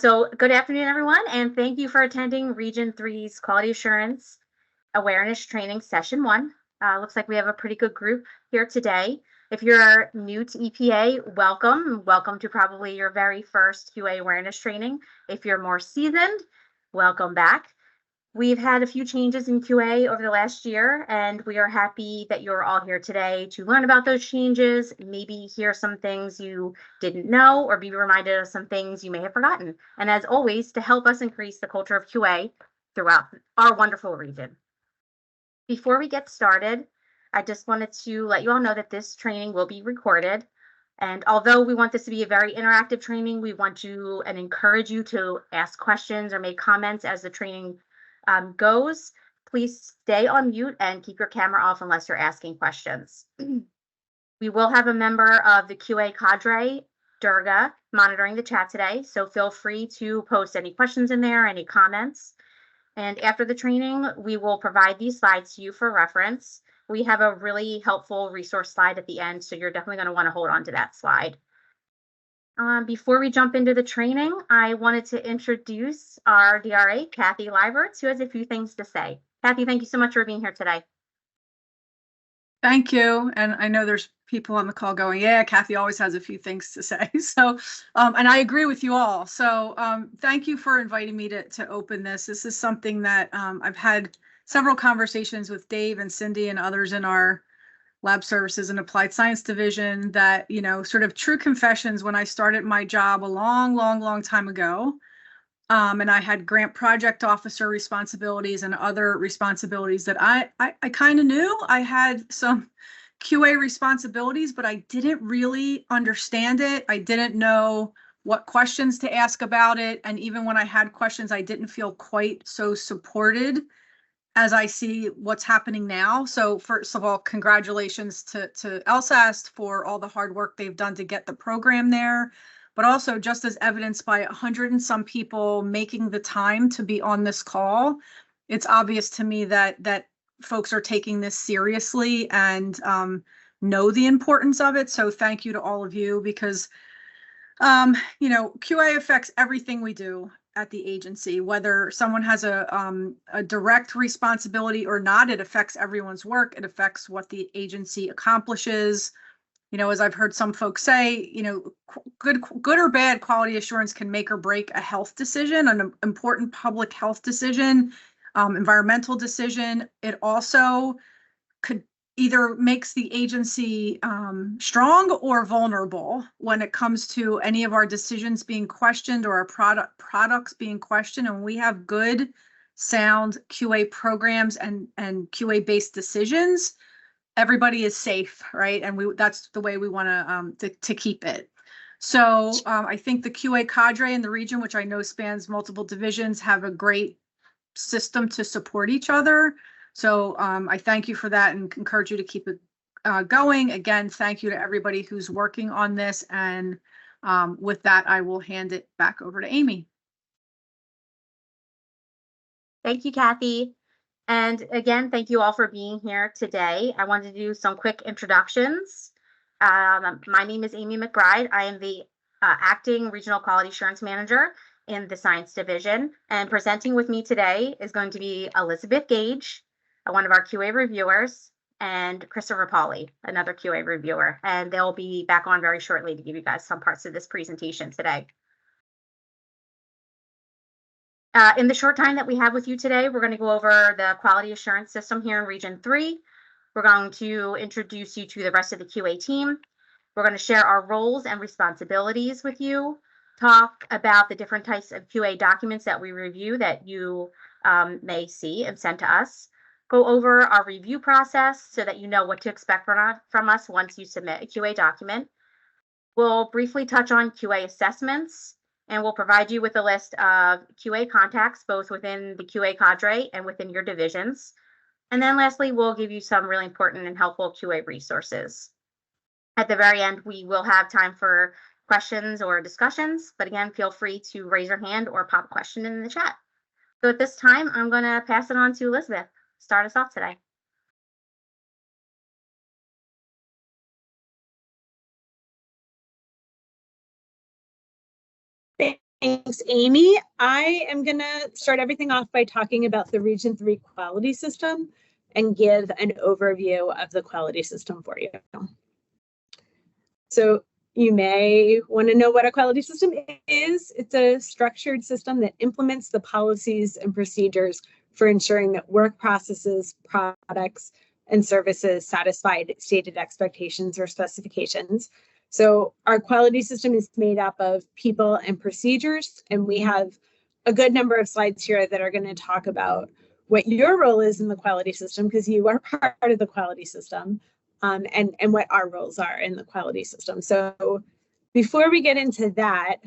So good afternoon, everyone, and thank you for attending Region 3's Quality Assurance Awareness Training Session 1. Looks like we have a pretty good group here today. If you're new to EPA, welcome. Welcome to probably your very first QA awareness training. If you're more seasoned, welcome back. We've had a few changes in QA over the last year, and we are happy that you're all here today to learn about those changes, maybe hear some things you didn't know, or be reminded of some things you may have forgotten. And as always, to help us increase the culture of QA throughout our wonderful region. Before we get started, I just wanted to let you all know that this training will be recorded. And although we want this to be a very interactive training, we want you and encourage you to ask questions or make comments as the training goes. Please stay on mute and keep your camera off unless you're asking questions. We will have a member of the QA cadre, Durga, monitoring the chat today, so feel free to post any questions in there, any comments. And after the training, we will provide these slides to you for reference. We have a really helpful resource slide at the end, so you're definitely going to want to hold on to that slide. Before we jump into the training, I wanted to introduce our DRA, Kathy Leiberts, who has a few things to say. Kathy, thank you so much for being here today. Thank you. And I know there's people on the call going, yeah, Kathy always has a few things to say. So, and I agree with you all. So thank you for inviting me to open this. This is something that I've had several conversations with Dave and Cindy and others in our Lab Services and Applied Science Division that, you know, sort of true confessions when I started my job a long time ago. And I had grant project officer responsibilities and other responsibilities that I kind of knew I had some QA responsibilities, but I didn't really understand it. I didn't know what questions to ask about it. And even when I had questions, I didn't feel quite so supported as I see what's happening now. So first of all, congratulations to LSAST for all the hard work they've done to get the program there, but also just as evidenced by 100 and some people making the time to be on this call, it's obvious to me that folks are taking this seriously and know the importance of it. So thank you to all of you because, you know, QA affects everything we do at the agency, whether someone has a direct responsibility or not. It affects everyone's work. It affects what the agency accomplishes. You know, as I've heard some folks say, you know, good or bad quality assurance can make or break a health decision, an important public health decision, environmental decision. It also could either makes the agency strong or vulnerable when it comes to any of our decisions being questioned or our products being questioned. And we have good, sound QA programs and QA-based decisions, everybody is safe, right? And that's the way we want to keep it. So I think the QA cadre in the region, which I know spans multiple divisions, have a great system to support each other. So I thank you for that and encourage you to keep it going. Again, thank you to everybody who's working on this. And with that, I will hand it back over to Amy. Thank you, Kathy. And again, thank you all for being here today. I wanted to do some quick introductions. My name is Amy McBride. I am the acting regional quality assurance manager in the science division. And presenting with me today is going to be Elizabeth Gage, one of our QA reviewers, and Christopher Pauly, another QA reviewer. And they'll be back on very shortly to give you guys some parts of this presentation today. In the short time that we have with you today, we're going to go over the quality assurance system here in Region 3. We're going to introduce you to the rest of the QA team. We're going to share our roles and responsibilities with you, talk about the different types of QA documents that we review that you may see and send to us, go over our review process so that you know what to expect from us once you submit a QA document. We'll briefly touch on QA assessments, and we'll provide you with a list of QA contacts, both within the QA cadre and within your divisions. And then lastly, we'll give you some really important and helpful QA resources. At the very end, we will have time for questions or discussions, but again, feel free to raise your hand or pop a question in the chat. So at this time, I'm going to pass it on to Elizabeth. Start us off today. Thanks, Amy. I am going to start everything off by talking about the Region 3 quality system and give an overview of the quality system for you. So you may want to know what a quality system is. It's a structured system that implements the policies and procedures for ensuring that work processes, products, and services satisfy stated expectations or specifications. So our quality system is made up of people and procedures, and we have a good number of slides here that are going to talk about what your role is in the quality system, because you are part of the quality system, and what our roles are in the quality system. So before we get into that,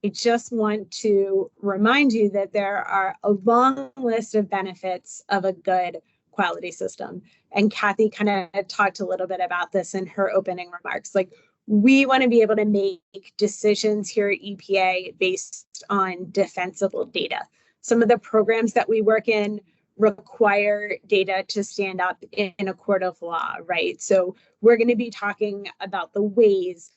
I just want to remind you that there are a long list of benefits of a good quality system. And Kathy kind of talked a little bit about this in her opening remarks. Like, we want to be able to make decisions here at EPA based on defensible data. Some of the programs that we work in require data to stand up in a court of law, right? So we're going to be talking about the ways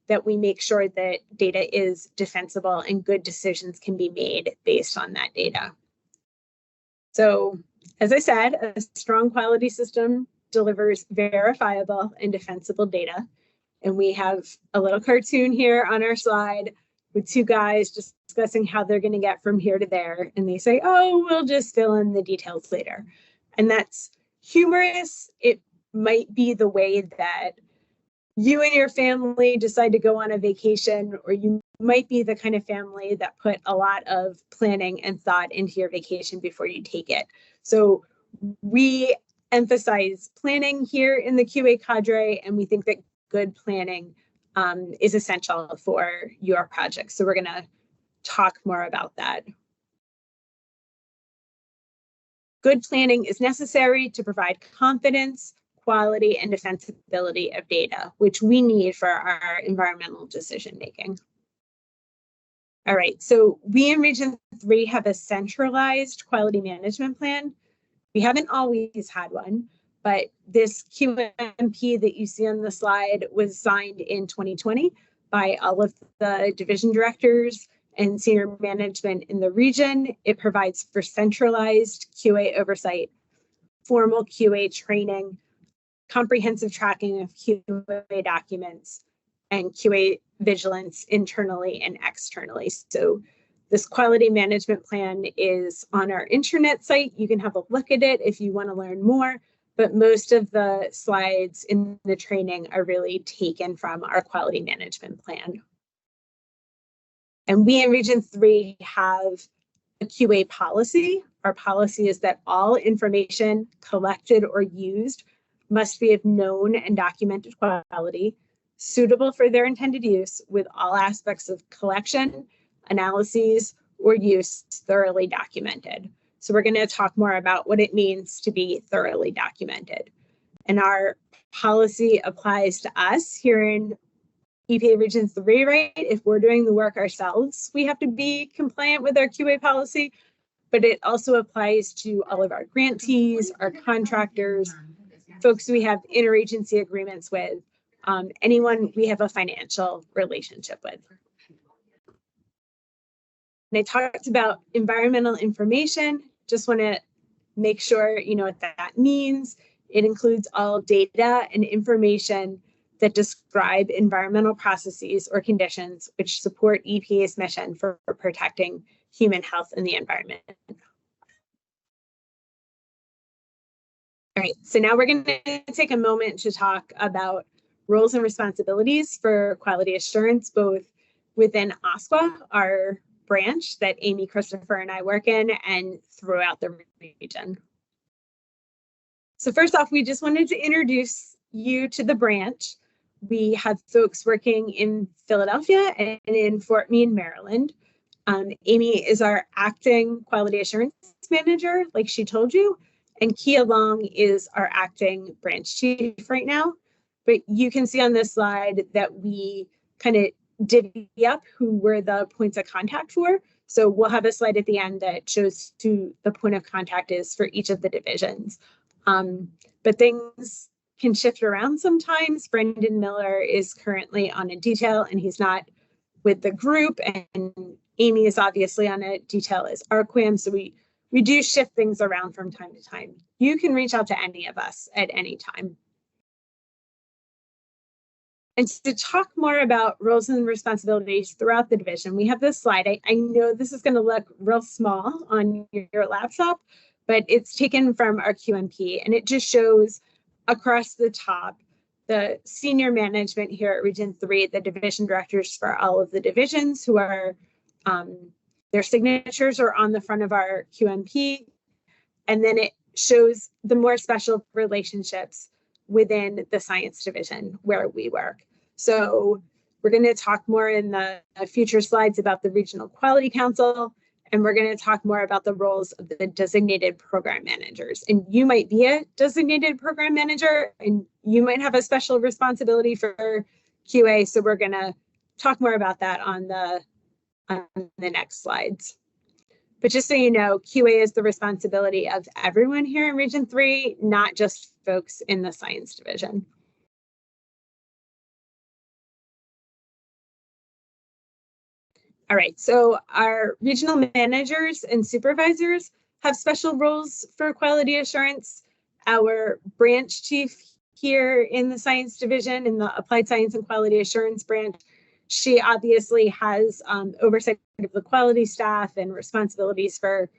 that we make sure that data is defensible and good decisions can be made based on that data. So, as I said, a strong quality system delivers verifiable and defensible data. And we have a little cartoon here on our slide with two guys just discussing how they're going to get from here to there. And they say, oh, we'll just fill in the details later. And that's humorous. It might be the way that you and your family decide to go on a vacation, or you might be the kind of family that put a lot of planning and thought into your vacation before you take it. So we emphasize planning here in the QA cadre, and we think that good planning is essential for your project. So we're going to talk more about that. Good planning is necessary to provide confidence, quality, and defensibility of data, which we need for our environmental decision making. All right, so we in Region 3 have a centralized quality management plan. We haven't always had one, but this QMP that you see on the slide was signed in 2020 by all of the division directors and senior management in the region. It provides for centralized QA oversight, formal QA training, comprehensive tracking of QA documents, and QA vigilance internally and externally. So this quality management plan is on our intranet site. You can have a look at it if you want to learn more, but most of the slides in the training are really taken from our quality management plan. And we in Region 3 have a QA policy. Our policy is that all information collected or used must be of known and documented quality, suitable for their intended use, with all aspects of collection, analyses, or use thoroughly documented. So we're going to talk more about what it means to be thoroughly documented. And our policy applies to us here in EPA Region 3, right? If we're doing the work ourselves, we have to be compliant with our QA policy, but it also applies to all of our grantees, our contractors, folks we have interagency agreements with, anyone we have a financial relationship with. And I talked about environmental information. Just want to make sure you know what that means. It includes all data and information that describe environmental processes or conditions which support EPA's mission for protecting human health and the environment. All right, so now we're going to take a moment to talk about roles and responsibilities for quality assurance, both within OSQA, our branch that Amy, Christopher, and I work in, and throughout the region. So first off, we just wanted to introduce you to the branch. We have folks working in Philadelphia and in Fort Meade, Maryland. Amy is our acting quality assurance manager, like she told you, and Kia Long is our acting branch chief right now. But you can see on this slide that we kind of divvy up who we're the points of contact for. So we'll have a slide at the end that shows who the point of contact is for each of the divisions. But things can shift around sometimes. Brendan Miller is currently on a detail and he's not with the group, and Amy is obviously on a detail as RQAM, so we do shift things around from time to time. You can reach out to any of us at any time. And to talk more about roles and responsibilities throughout the division, we have this slide. I know this is going to look real small on your laptop, but it's taken from our QMP, and it just shows across the top the senior management here at Region 3, the division directors for all of the divisions who are, their signatures are on the front of our QMP. And then it shows the more special relationships within the science division where we work. So we're going to talk more in the future slides about the Regional Quality Council, and we're going to talk more about the roles of the designated program managers. And you might be a designated program manager, and you might have a special responsibility for QA. So we're going to talk more about that on the next slides. But just so you know, QA is the responsibility of everyone here in Region 3, not just folks in the science division. All right, so our regional managers and supervisors have special roles for quality assurance. Our branch chief here in the science division, in the applied science and quality assurance branch, she obviously has oversight of the quality staff and responsibilities for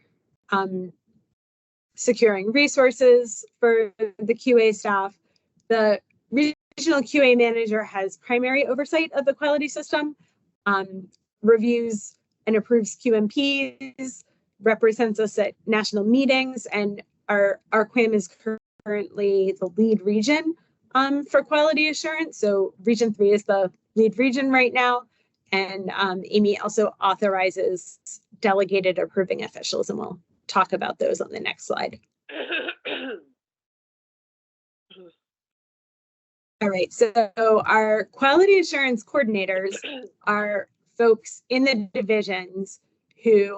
securing resources for the QA staff. The regional QA manager has primary oversight of the quality system, reviews and approves QMPs, represents us at national meetings, and our QAM is currently the lead region for quality assurance. So Region 3 is the lead region right now, and Amy also authorizes delegated approving officials, and we'll talk about those on the next slide. All right, so our quality assurance coordinators are folks in the divisions who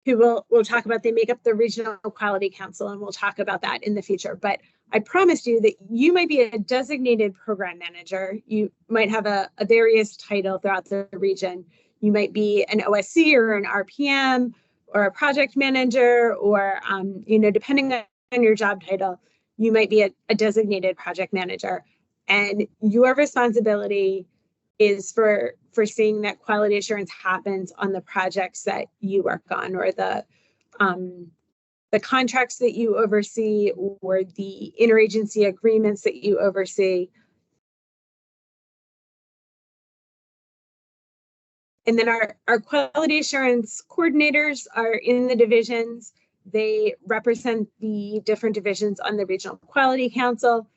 we'll talk about. They make up the Regional Quality Council, and we'll talk about that in the future. But I promised you that you might be a designated program manager. You might have a various title throughout the region. You might be an OSC or an RPM or a project manager, or depending on your job title, you might be a designated project manager. And your responsibility is for seeing that quality assurance happens on the projects that you work on, or the contracts that you oversee, or the interagency agreements that you oversee. And then our quality assurance coordinators are in the divisions. They represent the different divisions on the Regional Quality Council.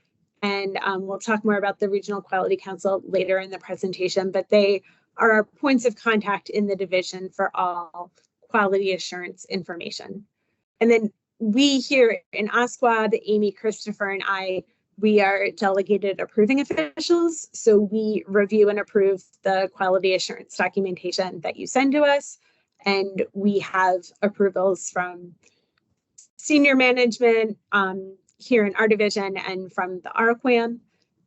And we'll talk more about the Regional Quality Council later in the presentation, but they are our points of contact in the division for all quality assurance information. And then we here in OSQUAD, Amy, Christopher, and I, we are delegated approving officials. So we review and approve the quality assurance documentation that you send to us. And we have approvals from senior management here in our division and from the RQAM.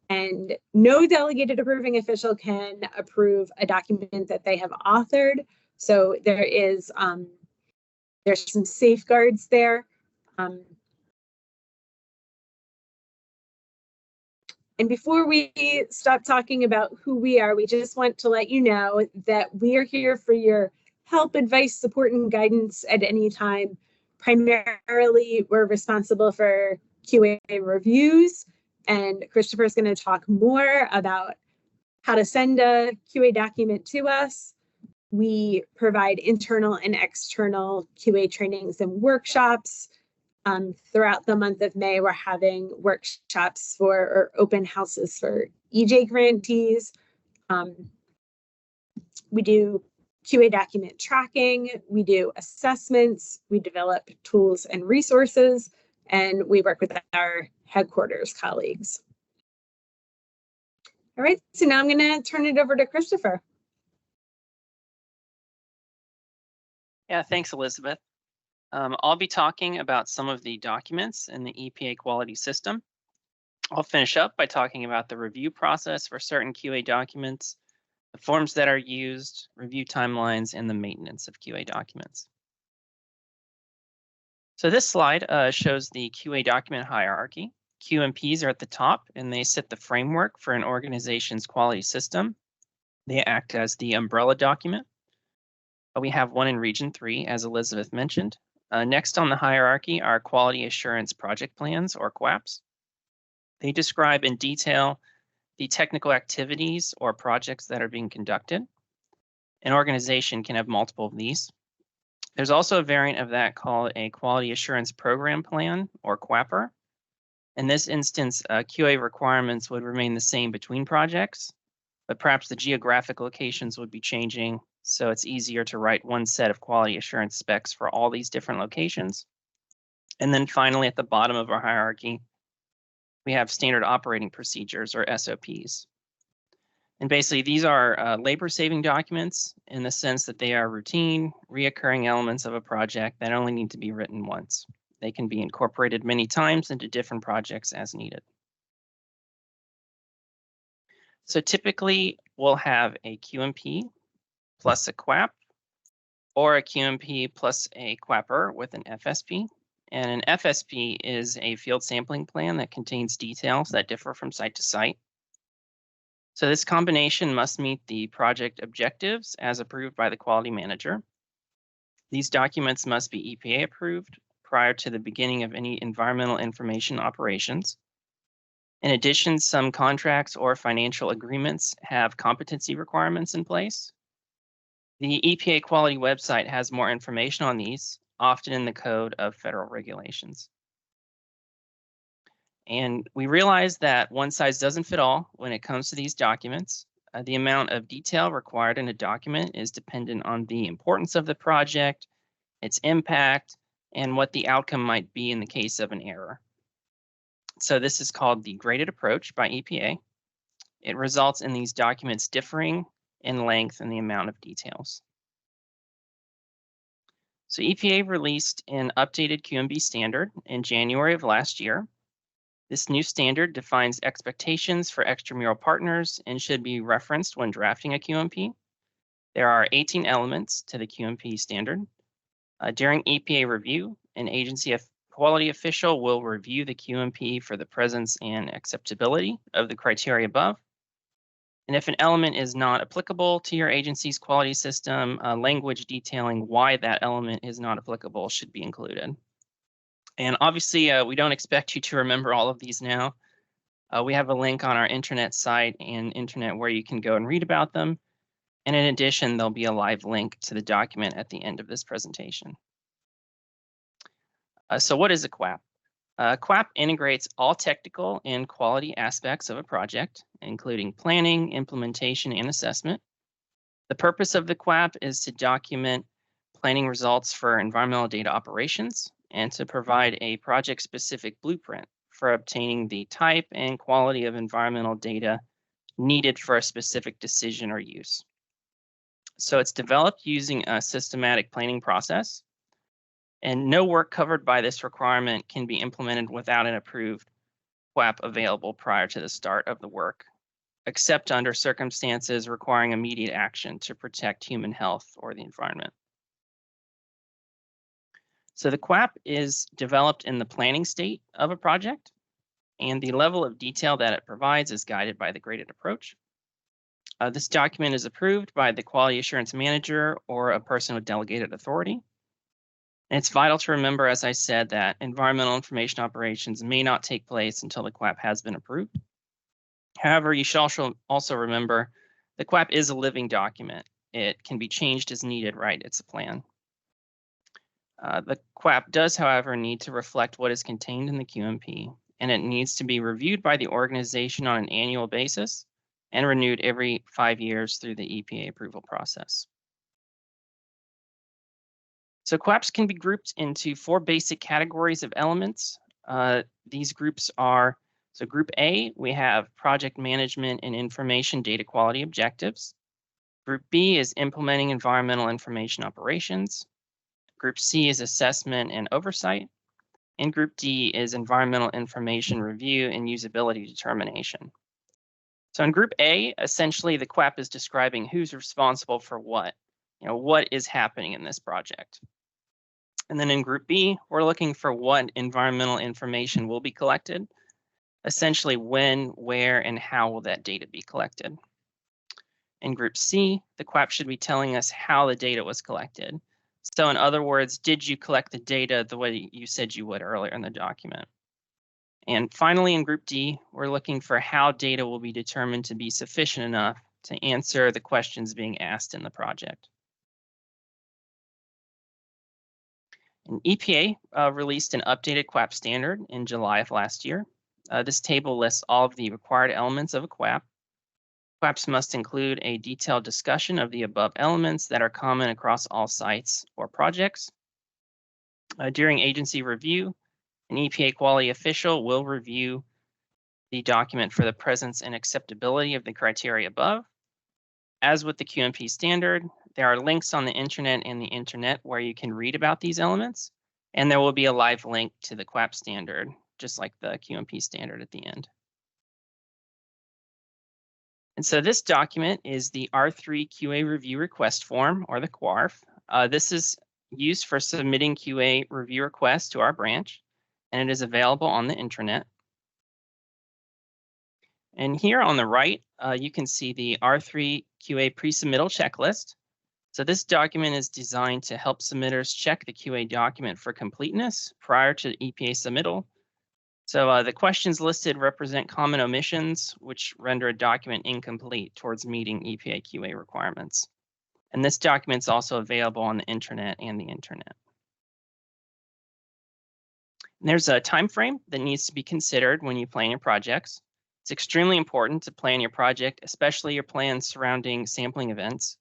And no delegated approving official can approve a document that they have authored. So there is there's some safeguards there. And before we stop talking about who we are, we just want to let you know that we are here for your help, advice, support, and guidance at any time. Primarily, we're responsible for QA reviews, and Christopher is going to talk more about how to send a QA document to us. We provide internal and external QA trainings and workshops. Throughout the month of May, we're having workshops or open houses for EJ grantees. We do QA document tracking, we do assessments, we develop tools and resources, and we work with our headquarters colleagues. All right, so now I'm going to turn it over to Christopher. Yeah, thanks, Elizabeth. I'll be talking about some of the documents in the EPA quality system. I'll finish up by talking about the review process for certain QA documents, the forms that are used, review timelines, and the maintenance of QA documents. So this slide shows the QA document hierarchy. QMPs are at the top, and they set the framework for an organization's quality system. They act as the umbrella document. We have one in Region 3, as Elizabeth mentioned. Next on the hierarchy are Quality Assurance Project Plans, or QAPs. They describe in detail the technical activities or projects that are being conducted. An organization can have multiple of these. There's also a variant of that called a Quality Assurance Program Plan, or QAPR. In this instance, QA requirements would remain the same between projects, but perhaps the geographic locations would be changing, so it's easier to write one set of quality assurance specs for all these different locations. And then finally, at the bottom of our hierarchy, we have standard operating procedures, or SOPs. And basically, these are labor-saving documents in the sense that they are routine, reoccurring elements of a project that only need to be written once. They can be incorporated many times into different projects as needed. So typically, we'll have a QMP plus a QAP, or a QMP plus a QAPR with an FSP. And an FSP is a field sampling plan that contains details that differ from site to site. So this combination must meet the project objectives as approved by the quality manager. These documents must be EPA approved prior to the beginning of any environmental information operations. In addition, some contracts or financial agreements have competency requirements in place. The EPA quality website has more information on these, often in the Code of Federal Regulations. And we realize that one size doesn't fit all when it comes to these documents. The amount of detail required in a document is dependent on the importance of the project, its impact, and what the outcome might be in the case of an error. So this is called the graded approach by EPA. It results in these documents differing in length and the amount of details. So EPA released an updated QMB standard in January of last year. This new standard defines expectations for extramural partners and should be referenced when drafting a QMP. There are 18 elements to the QMP standard. During EPA review, an agency quality official will review the QMP for the presence and acceptability of the criteria above. And if an element is not applicable to your agency's quality system, language detailing why that element is not applicable should be included. And obviously, we don't expect you to remember all of these now. We have a link on our intranet site and internet where you can go and read about them. And in addition, there'll be a live link to the document at the end of this presentation. So what is a QAP? QAP integrates all technical and quality aspects of a project, including planning, implementation, and assessment. The purpose of the QAP is to document planning results for environmental data operations and to provide a project-specific blueprint for obtaining the type and quality of environmental data needed for a specific decision or use. So it's developed using a systematic planning process, and no work covered by this requirement can be implemented without an approved QAP available prior to the start of the work, except under circumstances requiring immediate action to protect human health or the environment. So the QAP is developed in the planning state of a project, and the level of detail that it provides is guided by the graded approach. This document is approved by the quality assurance manager or a person with delegated authority. And it's vital to remember, as I said, that environmental information operations may not take place until the QAP has been approved. However, you should also remember the QAP is a living document. It can be changed as needed, right? It's a plan. The QAP does, however, need to reflect what is contained in the QMP, and it needs to be reviewed by the organization on an annual basis and renewed every 5 years through the EPA approval process. So QAPs can be grouped into 4 basic categories of elements. These groups are, so Group A, we have project management and information data quality objectives. Group B is implementing environmental information operations. Group C is assessment and oversight. And Group D is environmental information review and usability determination. So in group A, essentially the QAP is describing who's responsible for what, what is happening in this project. And then in group B, we're looking for what environmental information will be collected. Essentially when, where, and how will that data be collected. In group C, the QAP should be telling us how the data was collected. So in other words, did you collect the data the way you said you would earlier in the document? And finally, in group D, we're looking for how data will be determined to be sufficient enough to answer the questions being asked in the project. And EPA released an updated QAP standard in July of last year. This table lists all of the required elements of a QAP. QAPs must include a detailed discussion of the above elements that are common across all sites or projects. During agency review, an EPA quality official will review the document for the presence and acceptability of the criteria above. As with the QMP standard, there are links on the internet where you can read about these elements, and there will be a live link to the QAP standard, just like the QMP standard at the end. And so this document is the R3 QA review request form, or the QARF. This is used for submitting QA review requests to our branch, and it is available on the intranet. And here on the right, you can see the R3 QA pre-submittal checklist. So this document is designed to help submitters check the QA document for completeness prior to EPA submittal. So the questions listed represent common omissions, which render a document incomplete towards meeting EPA QA requirements. And this document is also available on the intranet and the internet. And there's a time frame that needs to be considered when you plan your projects. It's extremely important to plan your project, especially your plans surrounding sampling events,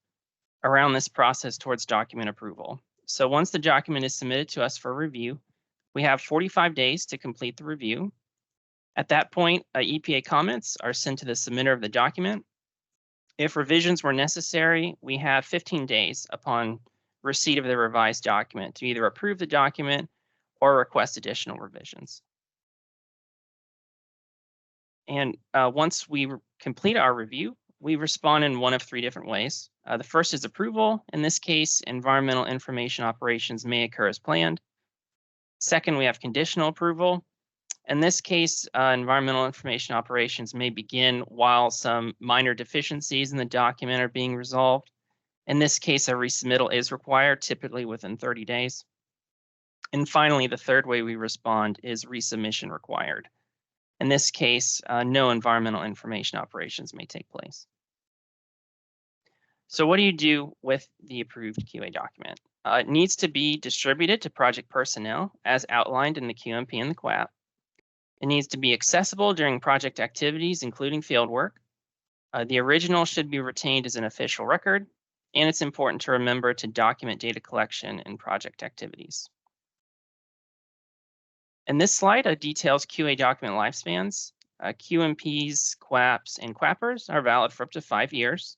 around this process towards document approval. So once the document is submitted to us for review, we have 45 days to complete the review. At that point, EPA comments are sent to the submitter of the document. If revisions were necessary, we have 15 days upon receipt of the revised document to either approve the document or request additional revisions. And once we complete our review, we respond in one of three different ways. The first is approval. In this case, environmental information operations may occur as planned. Second, we have conditional approval. In this case, environmental information operations may begin while some minor deficiencies in the document are being resolved. In this case, a resubmittal is required, typically within 30 days. And finally, the third way we respond is resubmission required. In this case, no environmental information operations may take place. So what do you do with the approved QA document? It needs to be distributed to project personnel as outlined in the QMP and the QAP. It needs to be accessible during project activities, including fieldwork. The original should be retained as an official record, and it's important to remember to document data collection and project activities. And this slide details QA document lifespans. QMPs, QAPs, and QAPers are valid for up to 5 years.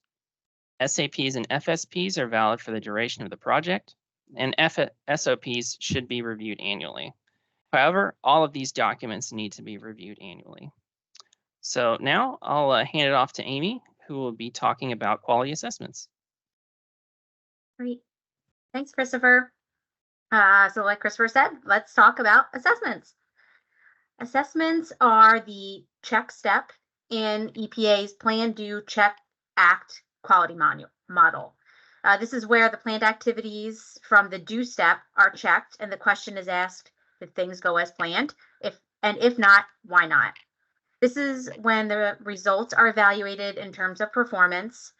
SAPs and FSPs are valid for the duration of the project, and SOPs should be reviewed annually. However, all of these documents need to be reviewed annually. So now I'll hand it off to Amy, who will be talking about quality assessments. Great. Thanks, Christopher. So like Christopher said, let's talk about assessments. Assessments are the check step in EPA's Plan, Do, Check, Act quality model. This is where the planned activities from the do step are checked, and the question is asked, did things go as planned? If not, why not? This is when the results are evaluated in terms of performance,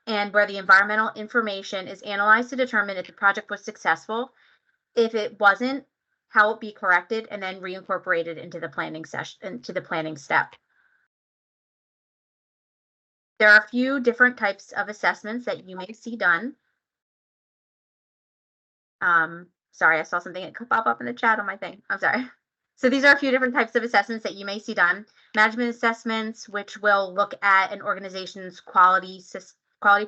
and where the environmental information is analyzed to determine if the project was successful. If it wasn't, how it be corrected and then reincorporated into the planning step. There are a few different types of assessments that you may see done. Sorry, I saw something pop up in the chat on my thing. I'm sorry. So these are a few different types of assessments that you may see done. Management assessments, which will look at an organization's quality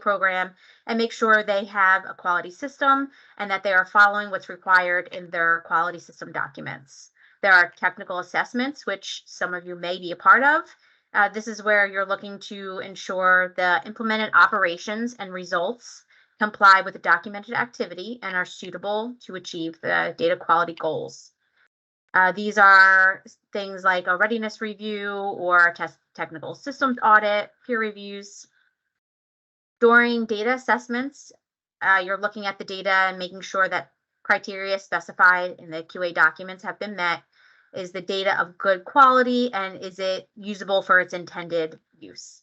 program and make sure they have a quality system and that they are following what's required in their quality system documents. There are technical assessments, which some of you may be a part of, This is where you're looking to ensure the implemented operations and results comply with the documented activity and are suitable to achieve the data quality goals. These are things like a readiness review or a technical systems audit, peer reviews. During data assessments, you're looking at the data and making sure that criteria specified in the QA documents have been met. Is the data of good quality and is it usable for its intended use?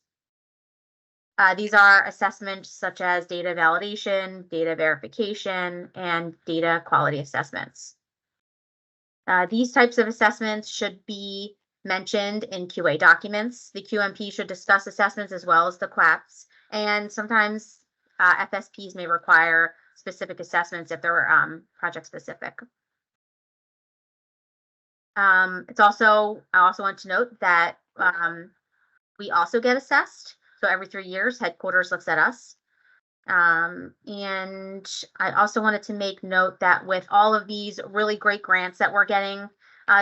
These are assessments such as data validation, data verification, and data quality assessments. These types of assessments should be mentioned in QA documents. The QMP should discuss assessments as well as the QAPs, and sometimes FSPs may require specific assessments if they're project specific. I also want to note that we also get assessed. So every 3 years, headquarters looks at us. And I also wanted to make note that with all of these really great grants that we're getting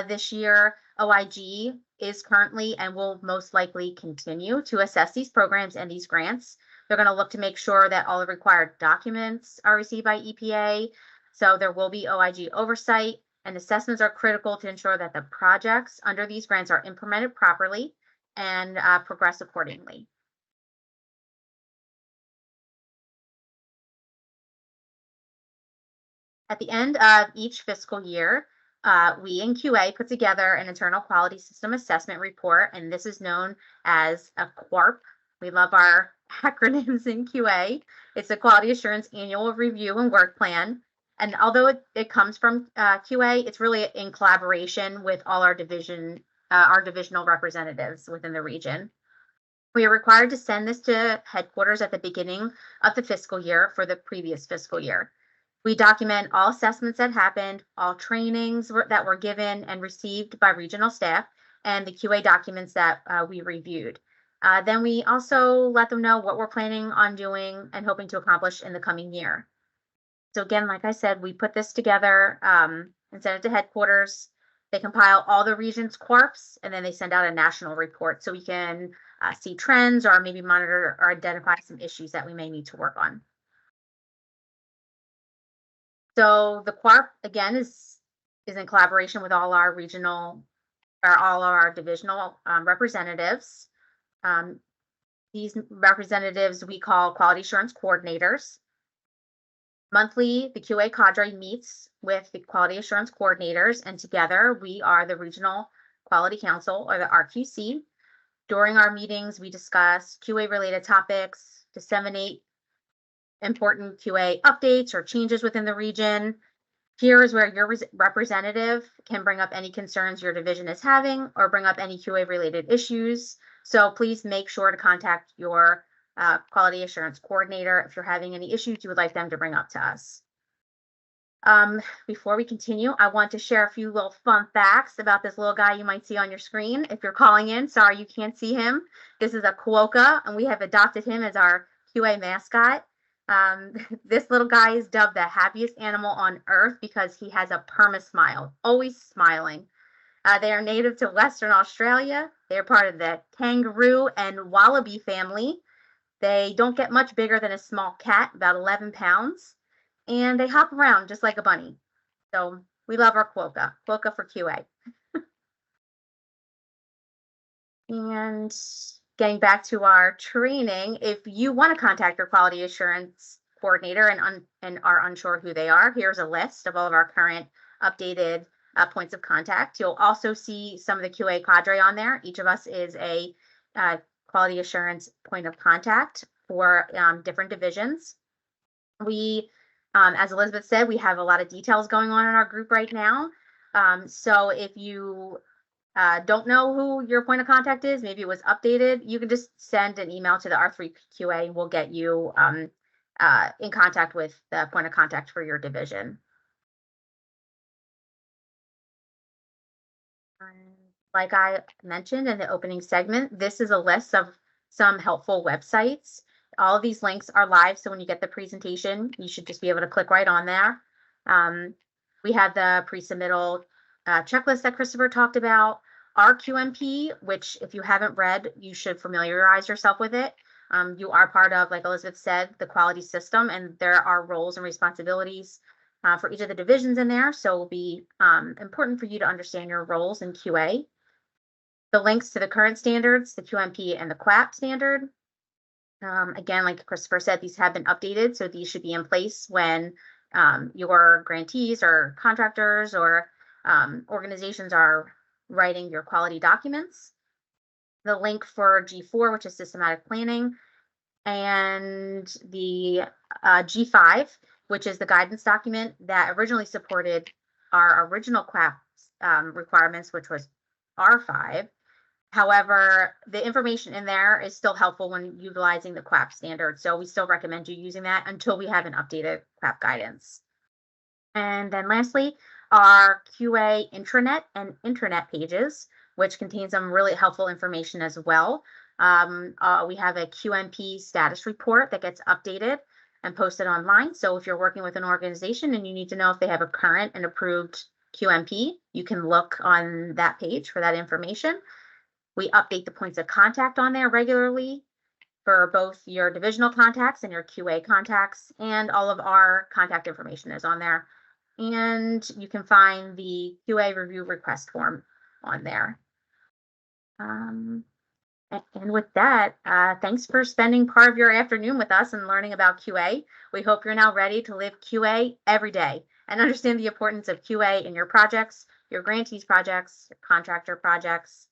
this year, OIG is currently and will most likely continue to assess these programs and these grants. They're going to look to make sure that all the required documents are received by EPA. So there will be OIG oversight, and assessments are critical to ensure that the projects under these grants are implemented properly and progress accordingly. At the end of each fiscal year, we in QA put together an internal quality system assessment report, and this is known as a QARP. We love our acronyms in QA. It's a Quality Assurance Annual Review and Work Plan. And although it comes from QA, it's really in collaboration with all our divisional representatives within the region. We are required to send this to headquarters at the beginning of the fiscal year for the previous fiscal year. We document all assessments that happened, all trainings that were given and received by regional staff, and the QA documents that we reviewed. Then we also let them know what we're planning on doing and hoping to accomplish in the coming year. So again, like I said, we put this together and send it to headquarters. They compile all the region's QARPs, and then they send out a national report so we can see trends or maybe monitor or identify some issues that we may need to work on. So the QARP, again, is in collaboration with all our regional or all our divisional representatives. These representatives we call quality assurance coordinators. Monthly, the QA cadre meets with the quality assurance coordinators, and together we are the Regional Quality Council, or the RQC. During our meetings, we discuss QA-related topics, disseminate important QA updates or changes within the region. Here is where your representative can bring up any concerns your division is having or bring up any QA-related issues. So please make sure to contact your quality assurance coordinator if you're having any issues you would like them to bring up to us. Before we continue, I want to share a few little fun facts about this little guy you might see on your screen. If you're calling in, sorry you can't see him. This is a quokka, and we have adopted him as our QA mascot. This little guy is dubbed the happiest animal on earth because he has a perma-smile, always smiling. They are native to Western Australia. They're part of the kangaroo and wallaby family. They don't get much bigger than a small cat, about 11 pounds, and they hop around just like a bunny. So we love our quokka for QA. And getting back to our training, if you want to contact your quality assurance coordinator and are unsure who they are, here's a list of all of our current updated points of contact. You'll also see some of the QA cadre on there. Each of us is a quality assurance point of contact for different divisions. We, as Elizabeth said, we have a lot of details going on in our group right now. So if you don't know who your point of contact is, maybe it was updated, you can just send an email to the R3QA and we'll get you in contact with the point of contact for your division. Like I mentioned in the opening segment, this is a list of some helpful websites. All of these links are live, so when you get the presentation, you should just be able to click right on there. We have the pre-submittal checklist that Christopher talked about. Our QMP, which if you haven't read, you should familiarize yourself with it. You are part of, like Elizabeth said, the quality system, and there are roles and responsibilities for each of the divisions in there. So it will be important for you to understand your roles in QA. The links to the current standards, the QMP and the QAP standard. Again, like Christopher said, these have been updated, so these should be in place when your grantees or contractors or organizations are writing your quality documents. The link for G4, which is systematic planning, and the G5, which is the guidance document that originally supported our original QAP requirements, which was R5. However, the information in there is still helpful when utilizing the QAP standard. So we still recommend you using that until we have an updated QAP guidance. And then lastly, our QA intranet and intranet pages, which contain some really helpful information as well. We have a QMP status report that gets updated and posted online. So if you're working with an organization and you need to know if they have a current and approved QMP, you can look on that page for that information. We update the points of contact on there regularly for both your divisional contacts and your QA contacts, and all of our contact information is on there. And you can find the QA review request form on there. And with that, thanks for spending part of your afternoon with us and learning about QA. We hope you're now ready to live QA every day and understand the importance of QA in your projects, your grantees projects, your contractor projects.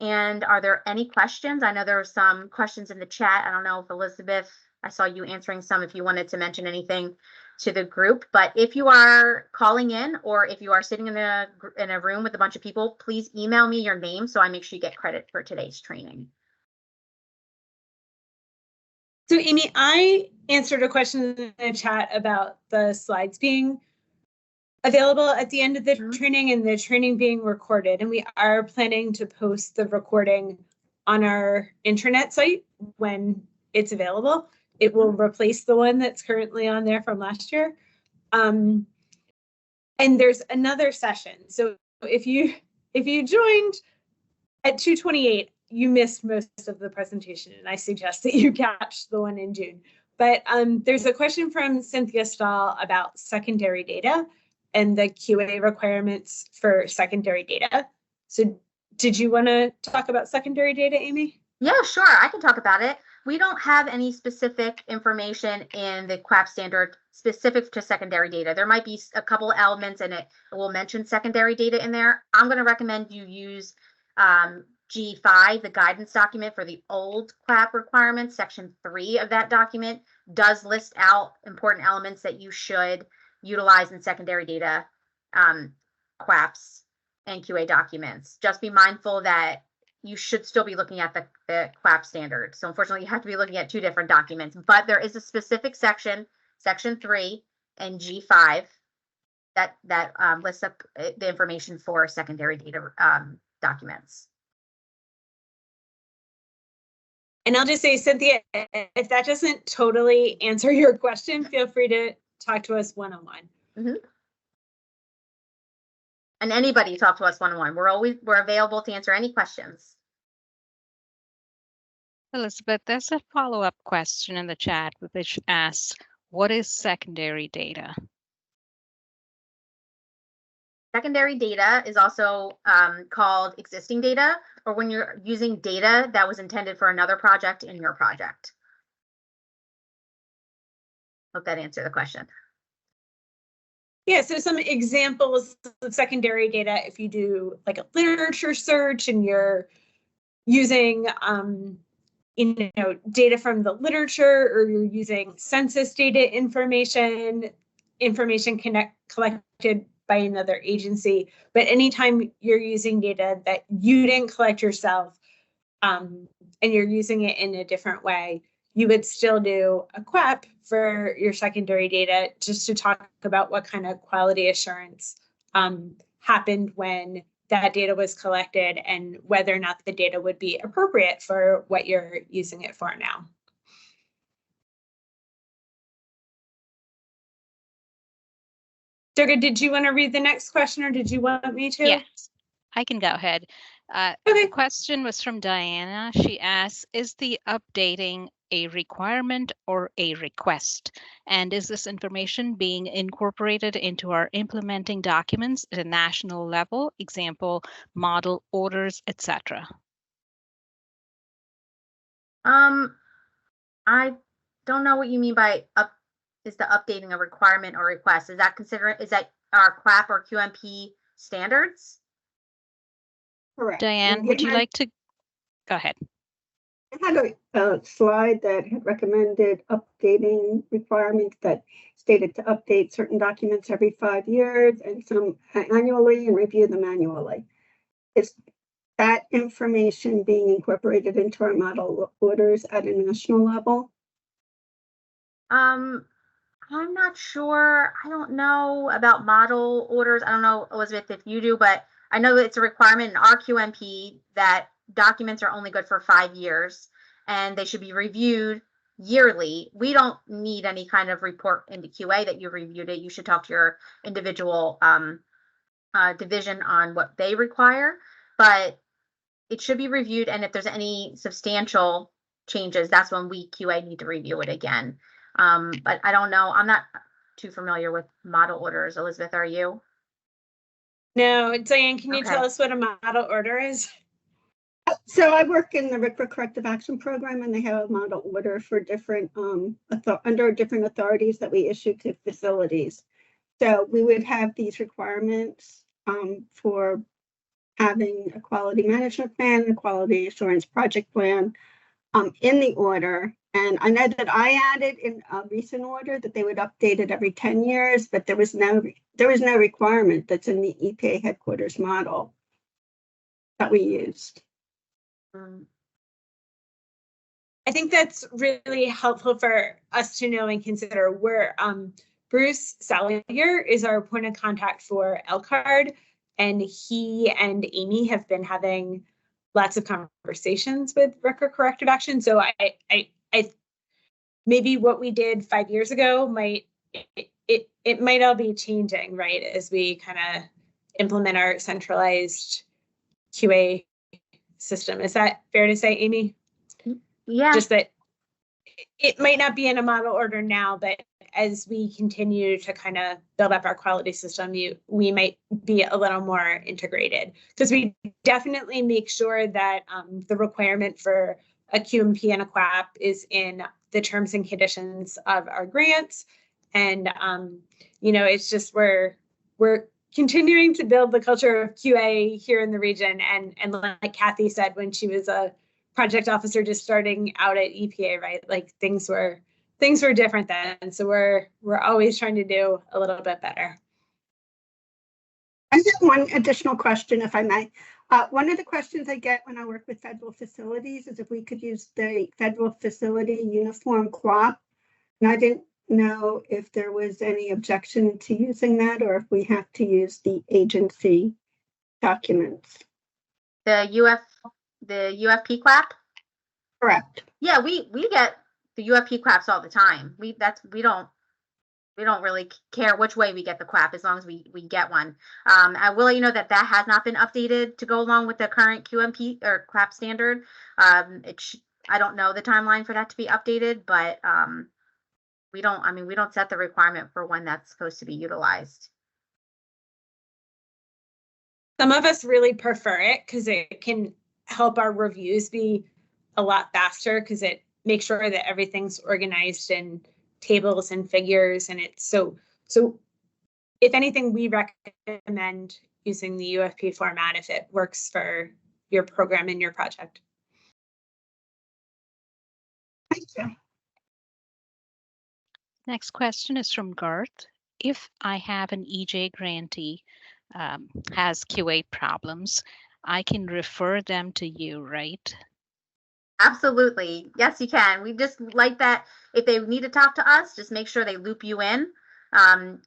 And are there any questions? I know there were some questions in the chat. I don't know if Elizabeth, I saw you answering some, if you wanted to mention anything to the group. But if you are calling in or if you are sitting in a room with a bunch of people, please email me your name so I make sure you get credit for today's training. So Amy, I answered a question in the chat about the slides being available at the end of the training and the training being recorded. And we are planning to post the recording on our intranet site when it's available. It will replace the one that's currently on there from last year. And there's another session. So if you joined at 2:28, you missed most of the presentation, and I suggest that you catch the one in June. But there's a question from Cynthia Stahl about secondary data and the QA requirements for secondary data. So did you want to talk about secondary data, Amy? Yeah, sure. I can talk about it. We don't have any specific information in the QAP standard specific to secondary data. There might be a couple of elements and it will mention secondary data in there. I'm going to recommend you use G5, the guidance document for the old QAP requirements. Section 3 of that document does list out important elements that you should utilize in secondary data QAPs and QA documents. Just be mindful that you should still be looking at the QAP standard. So unfortunately, you have to be looking at two different documents, but there is a specific section, section 3 and G5, that lists up the information for secondary data documents. And I'll just say, Cynthia, if that doesn't totally answer your question, feel free to talk to us one-on-one. Mm-hmm. And anybody talk to us one-on-one. We're available to answer any questions. Elizabeth, there's a follow-up question in the chat which asks, what is secondary data? Secondary data is also called existing data, or when you're using data that was intended for another project in your project. Hope that answered the question. Yeah, so some examples of secondary data, if you do like a literature search and you're using data from the literature, or you're using census data information collected by another agency. But anytime you're using data that you didn't collect yourself, and you're using it in a different way, you would still do a QAP for your secondary data, just to talk about what kind of quality assurance happened when that data was collected and whether or not the data would be appropriate for what you're using it for now. Durga, did you want to read the next question, or did you want me to? Yes, I can go ahead. The question was from Diana. She asks, is the updating a requirement or a request? And is this information being incorporated into our implementing documents at a national level? Example, model orders, etc. I don't know what you mean by is the updating a requirement or request? Is that our CLAP or QMP standards? Correct. Diane, would you like to go ahead? I had a slide that had recommended updating requirements that stated to update certain documents every 5 years and some annually and review them annually. Is that information being incorporated into our model orders at a national level? I'm not sure. I don't know about model orders. I don't know, Elizabeth, if you do, but I know it's a requirement in our QMP that documents are only good for 5 years and they should be reviewed yearly. We don't need any kind of report into QA that you reviewed it. You should talk to your individual division on what they require, but it should be reviewed. And if there's any substantial changes, that's when we QA need to review it again. But I don't know. I'm not too familiar with model orders. Elizabeth, are you? No, Diane, can you Okay. tell us what a model order is? So I work in the RCRA Corrective Action Program, and they have a model order for different under different authorities that we issue to facilities. So we would have these requirements for having a quality management plan, a quality assurance project plan in the order. And I know that I added in a recent order that they would update it every 10 years, but there was no requirement that's in the EPA headquarters model that we used. I think that's really helpful for us to know and consider where Bruce Salinger is our point of contact for LCARD, and he and Amy have been having lots of conversations with Record Corrective Action. So I maybe what we did 5 years ago might all be changing, right, as we kind of implement our centralized QA system. Is that fair to say, Amy? Yeah. Just that it might not be in a model order now, but as we continue to kind of build up our quality system, we might be a little more integrated, because we definitely make sure that the requirement for a QMP and a QAP is in the terms and conditions of our grants. And, it's just we're continuing to build the culture of QA here in the region. And like Kathy said, when she was a project officer just starting out at EPA, right? Like things were different then. So we're always trying to do a little bit better. I have one additional question, if I may. One of the questions I get when I work with federal facilities is if we could use the federal facility uniform QAP. And I didn't know if there was any objection to using that, or if we have to use the agency documents. The UFP QAP? Correct. Yeah, we get the UFP QAPs all the time. We don't really care which way we get the QAP, as long as we get one. I will let you know that has not been updated to go along with the current QMP or QAP standard. I don't know the timeline for that to be updated, but we don't set the requirement for when that's supposed to be utilized. Some of us really prefer it because it can help our reviews be a lot faster, because it makes sure that everything's organized in tables and figures, and it's so if anything, we recommend using the UFP format if it works for your program and your project. Thank you. Next question is from Garth. If I have an EJ grantee has QA problems, I can refer them to you, right? Absolutely. Yes, you can. We just like that. If they need to talk to us, just make sure they loop you in.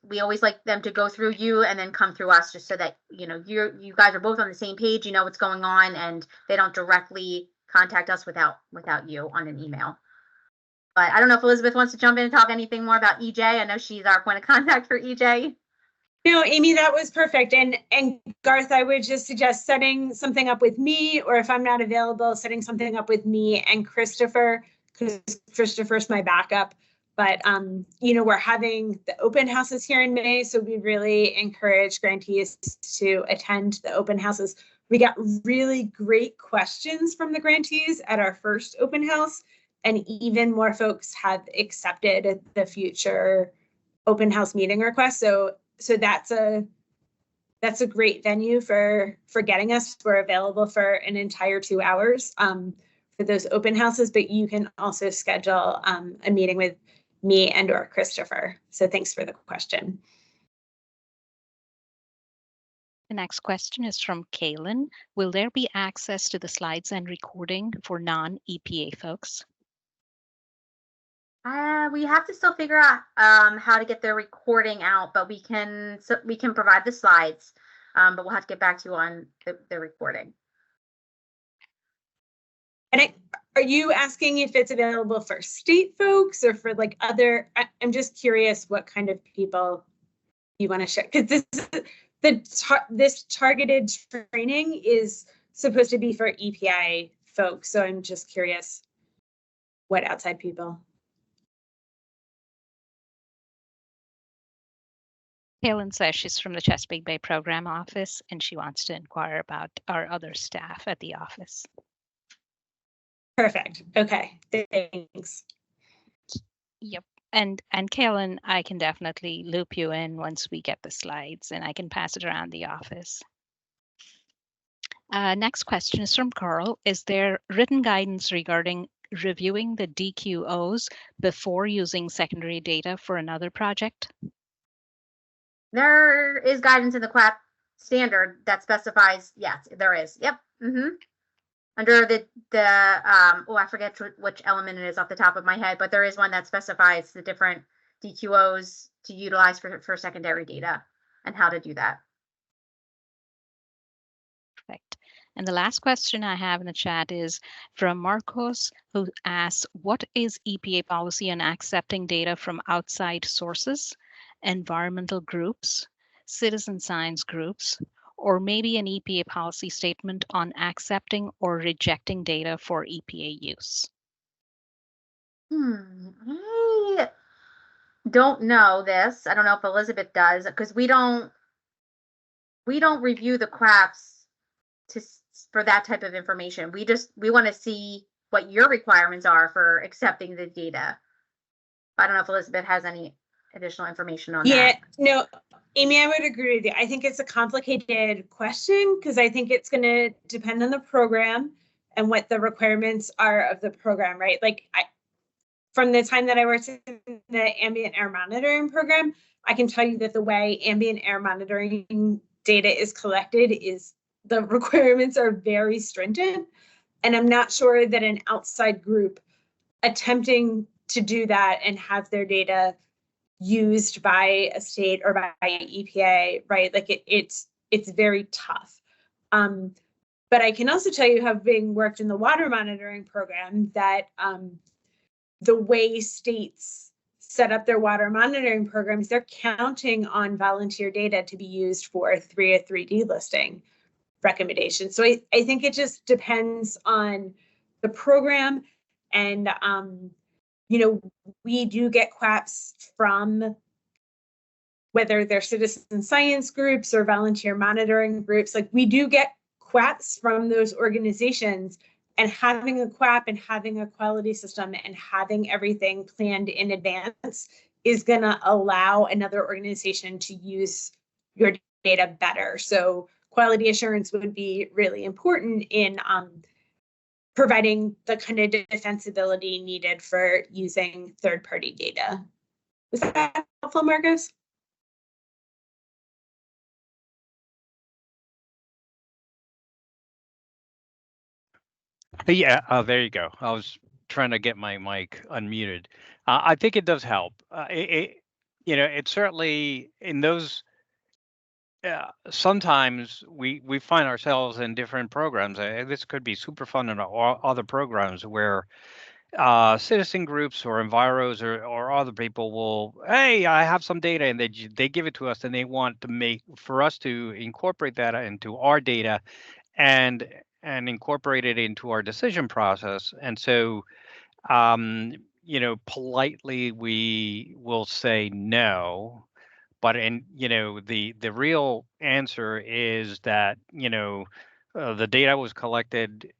We always like them to go through you and then come through us, just so that you guys are both on the same page, you know what's going on, and they don't directly contact us without you on an email. But I don't know if Elizabeth wants to jump in and talk anything more about EJ. I know she's our point of contact for EJ. No, Amy, that was perfect. And Garth, I would just suggest setting something up with me, or if I'm not available, setting something up with me and Christopher, because Christopher's my backup. But we're having the open houses here in May, so we really encourage grantees to attend the open houses. We got really great questions from the grantees at our first open house, and even more folks have accepted the future open house meeting request. So that's a great venue for getting us. We're available for an entire 2 hours for those open houses, but you can also schedule a meeting with me and or Christopher. So thanks for the question. The next question is from Kaylin. Will there be access to the slides and recording for non-EPA folks? We have to still figure out how to get the recording out, but we can provide the slides, but we'll have to get back to you on the recording. And are you asking if it's available for state folks or for like other? I'm just curious what kind of people you want to share, because this targeted training is supposed to be for EPA folks. So I'm just curious what outside people. Kaylin says she's from the Chesapeake Bay Program Office and she wants to inquire about our other staff at the office. Perfect. Okay, thanks. Yep. And Kaylin, I can definitely loop you in once we get the slides and I can pass it around the office. Next question is from Carl. Is there written guidance regarding reviewing the DQOs before using secondary data for another project? There is guidance in the QAP standard that specifies, yes, there is. Yep. Under the I forget which element it is off the top of my head, but there is one that specifies the different DQOs to utilize for secondary data and how to do that. Perfect. And the last question I have in the chat is from Marcos, who asks, what is EPA policy on accepting data from outside sources, environmental groups, citizen science groups, or maybe an EPA policy statement on accepting or rejecting data for EPA use? I don't know this. I don't know if Elizabeth does, because we don't review the QAPs for that type of information. We want to see what your requirements are for accepting the data. I don't know if Elizabeth has any additional information on that. Yeah, no, Amy, I would agree with you. I think it's a complicated question because I think it's going to depend on the program and what the requirements are of the program, right? Like from the time that I worked in the ambient air monitoring program, I can tell you that the way ambient air monitoring data is collected is the requirements are very stringent. And I'm not sure that an outside group attempting to do that and have their data used by a state or by EPA, right? Like it's very tough. But I can also tell you, having worked in the water monitoring program, that the way states set up their water monitoring programs, they're counting on volunteer data to be used for 3D listing recommendations. So I think it just depends on the program. And we do get QAPs from whether they're citizen science groups or volunteer monitoring groups. Like we do get QAPs from those organizations, and having a QAP and having a quality system and having everything planned in advance is going to allow another organization to use your data better. So quality assurance would be really important in providing the kind of defensibility needed for using third-party data. Was that helpful, Marcos? Yeah, there you go. I was trying to get my mic unmuted. I think it does help. It's certainly in those. Sometimes we find ourselves in different programs. This could be Superfund and other programs where citizen groups or enviros or other people will, hey, I have some data, and they give it to us, and they want to make for us to incorporate that into our data and incorporate it into our decision process. And so, politely we will say no, but the real answer is that the data was collected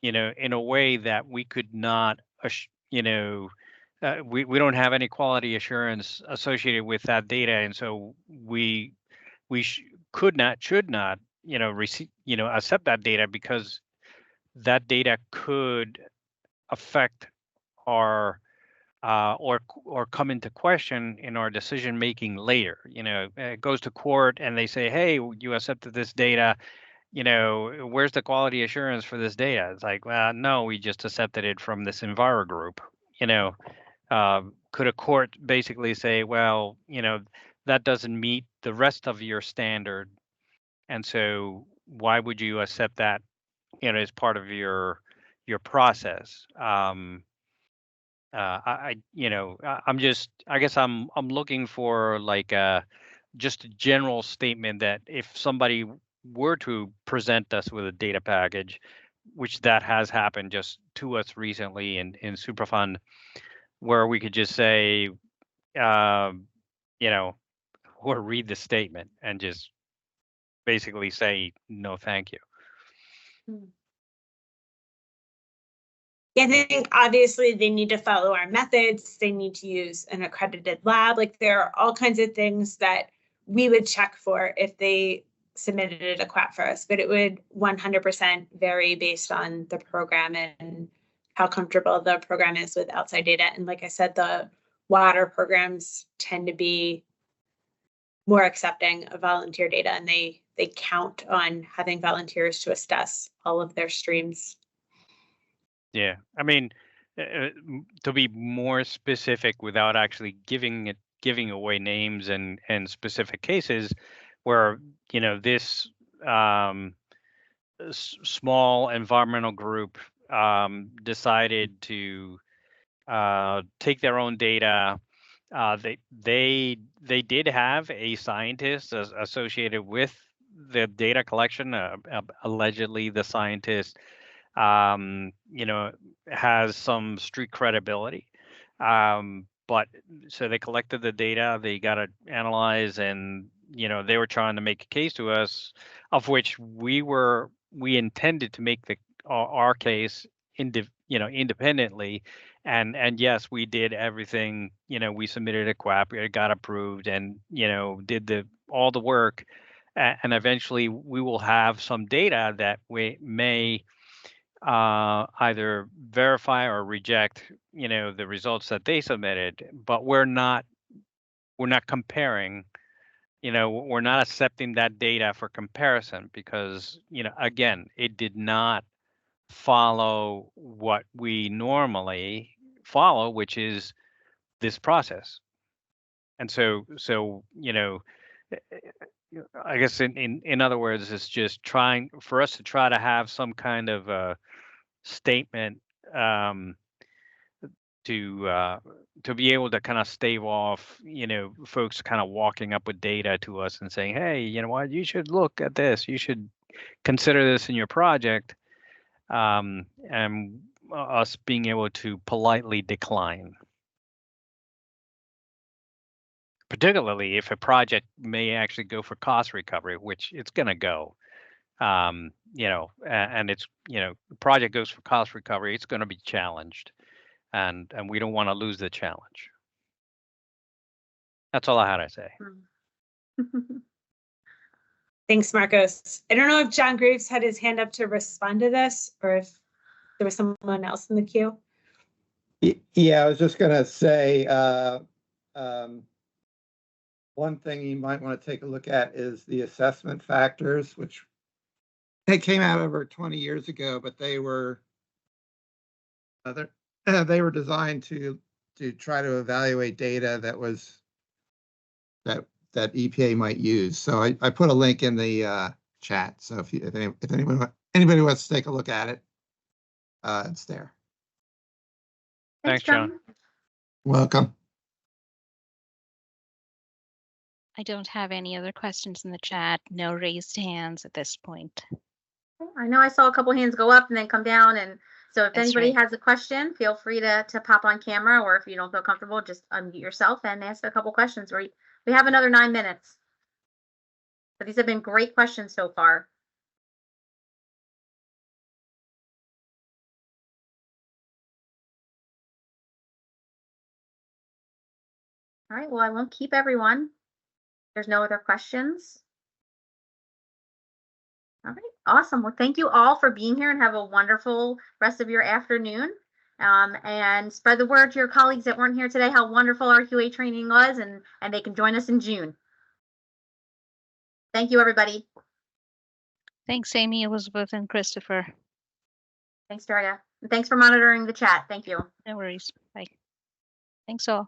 in a way that we could not we don't have any quality assurance associated with that data, and so we could not, should not receive accept that data, because that data could affect our or come into question in our decision making later. It goes to court and they say, hey, you accepted this data, where's the quality assurance for this data? It's like, well, no, we just accepted it from this Enviro group. Could a court basically say, well, that doesn't meet the rest of your standard, and so why would you accept that, as part of your process? I guess I'm looking for like just a general statement that if somebody were to present us with a data package, which that has happened just to us recently in Superfund, where we could just say, you know, or read the statement and just basically say no, thank you. Yeah, I think obviously they need to follow our methods. They need to use an accredited lab. Like there are all kinds of things that we would check for if they submitted a QAP for us, but it would 100% vary based on the program and how comfortable the program is with outside data. And like I said, the water programs tend to be more accepting of volunteer data, and they count on having volunteers to assess all of their streams. Yeah, I mean, to be more specific without actually giving away names and specific cases where this small environmental group decided to take their own data. They did have a scientist associated with the data collection. Allegedly, the scientist has some street credibility. But so they collected the data, they got it analyzed, and they were trying to make a case to us, of which we intended to make our case independently. And yes, we did everything. We submitted a QAP, it got approved, and did all the work, and eventually we will have some data that we may either verify or reject the results that they submitted, but we're not comparing, we're not accepting that data for comparison, because again, it did not follow what we normally follow, which is this process. And so I guess in other words, it's just trying for us to try to have some kind of statement to be able to kind of stave off folks kind of walking up with data to us and saying, hey, you know what, you should look at this, you should consider this in your project, and us being able to politely decline, particularly if a project may actually go for cost recovery, which it's going to go. And it's the project goes for cost recovery, it's going to be challenged, and we don't want to lose the challenge. That's all I had to say. Thanks, Marcos. I don't know if John Graves had his hand up to respond to this, or if there was someone else in the queue. Yeah, I was just going to say one thing you might want to take a look at is the assessment factors, which they came out over 20 years ago, but they were designed to try to evaluate data that EPA might use. So I put a link in the chat. So if anybody wants to take a look at it, it's there. Thanks, John. Welcome. I don't have any other questions in the chat. No raised hands at this point. I know I saw a couple hands go up and then come down, and so if That's anybody right. has a question, feel free to pop on camera, or if you don't feel comfortable, just unmute yourself and ask a couple questions. We have another 9 minutes. But these have been great questions so far. All right, well, I won't keep everyone. There's no other questions. All right, awesome. Well, thank you all for being here, and have a wonderful rest of your afternoon. And spread the word to your colleagues that weren't here today how wonderful our QA training was, and they can join us in June. Thank you, everybody. Thanks, Amy, Elizabeth, and Christopher. Thanks, Daria. And thanks for monitoring the chat. Thank you. No worries. Bye. Thanks all.